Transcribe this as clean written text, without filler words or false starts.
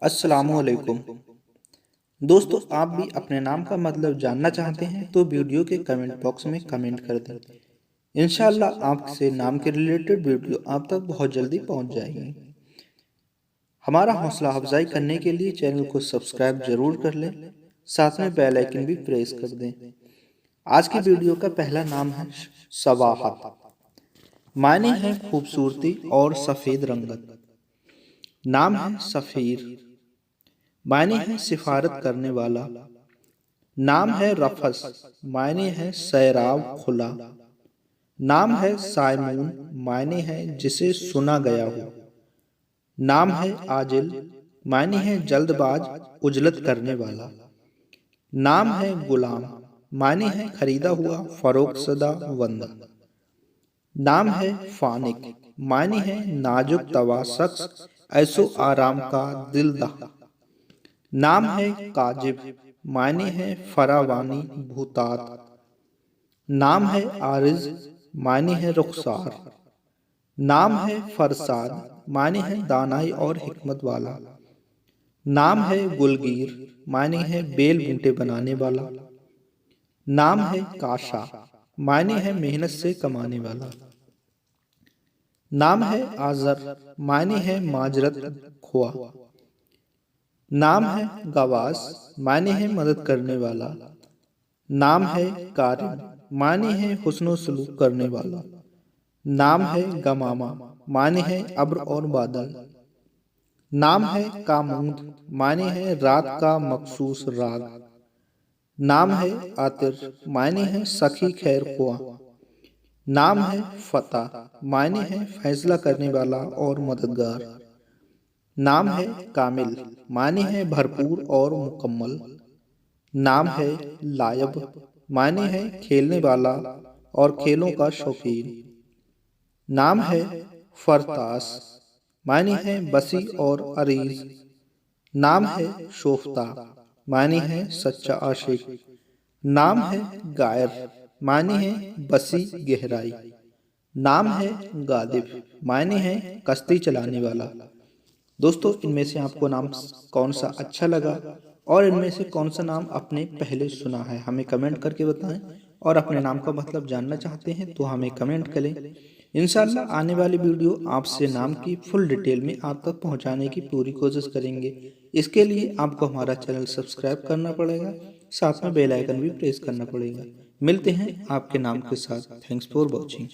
अस्सलामुअलैकुम। दोस्तों, आप भी अपने नाम का मतलब जानना चाहते हैं तो वीडियो के कमेंट बॉक्स में कमेंट कर दें। इंशाल्लाह आपसे नाम के रिलेटेड वीडियो आप तक बहुत जल्दी पहुंच जाएगी। हमारा हौसला अफजाई करने के लिए चैनल को सब्सक्राइब जरूर कर लें, साथ में बेल आइकन भी प्रेस कर दें। आज की वीडियो का पहला नाम है सवाहत। मायने हैं खूबसूरती और सफ़ेद रंगत। नाम है सफ़ीर। मायने हैं सिफारत करने वाला। नाम है रफस। मायने हैं सैराब खुला। नाम है सायमून। मायने है जिसे सुना गया हो। नाम है आजिल। मायने है जल्दबाज, उजलत करने वाला। नाम है गुलाम। मायने है खरीदा हुआ, फरोख्तशुदा बंदा। नाम है फानिक। मायने है नाजुक तवा शख्स, ऐसो आराम का दिलदा। नाम है काजिब। मायने है फरावानी, भूतात। नाम है आरिज। मायने है रुखसार। नाम है फरसाद। मायने है दानाई और हिकमत वाला। नाम है गुलगीर। मायने है बेल बूटे बनाने वाला। नाम है काशा। मायने है मेहनत से कमाने वाला। नाम है आजर। मायने है माजरत, खोआ। नाम है गवास। मायने है मदद करने वाला। नाम है कारिम। मायने है हुस्न सलूक करने वाला। नाम है गमामा। मायने है अब्र और बादल। नाम है कामूद। मायने है रात का मखसूस राग। नाम है आतिर। मायने है सखी खैर खुआ। नाम है फतह। मायने है फैसला करने वाला और मददगार। नाम है कामिल। मायने है भरपूर और मुकम्मल। नाम है लायब। मायने है खेलने वाला और खेलों का शौकीन। नाम है फरतास। मायने है बसी और अरीज। नाम है शोफ्ता। मायने है सच्चा आशिक। नाम है गायर। मायने है बसी गहराई। नाम है गादिब। मायने है कश्ती चलाने वाला। दोस्तों, इनमें से आपको नाम कौन सा अच्छा लगा और इनमें से कौन सा नाम आपने पहले सुना है, हमें कमेंट करके बताएं। और अपने नाम का मतलब जानना चाहते हैं तो हमें कमेंट करें। इंशाल्लाह आने वाली वीडियो आपसे नाम की फुल डिटेल में आप तक पहुंचाने की पूरी कोशिश करेंगे। इसके लिए आपको हमारा चैनल सब्सक्राइब करना पड़ेगा, साथ में बेल आइकन भी प्रेस करना पड़ेगा। मिलते हैं आपके नाम के साथ। Thanks for watching.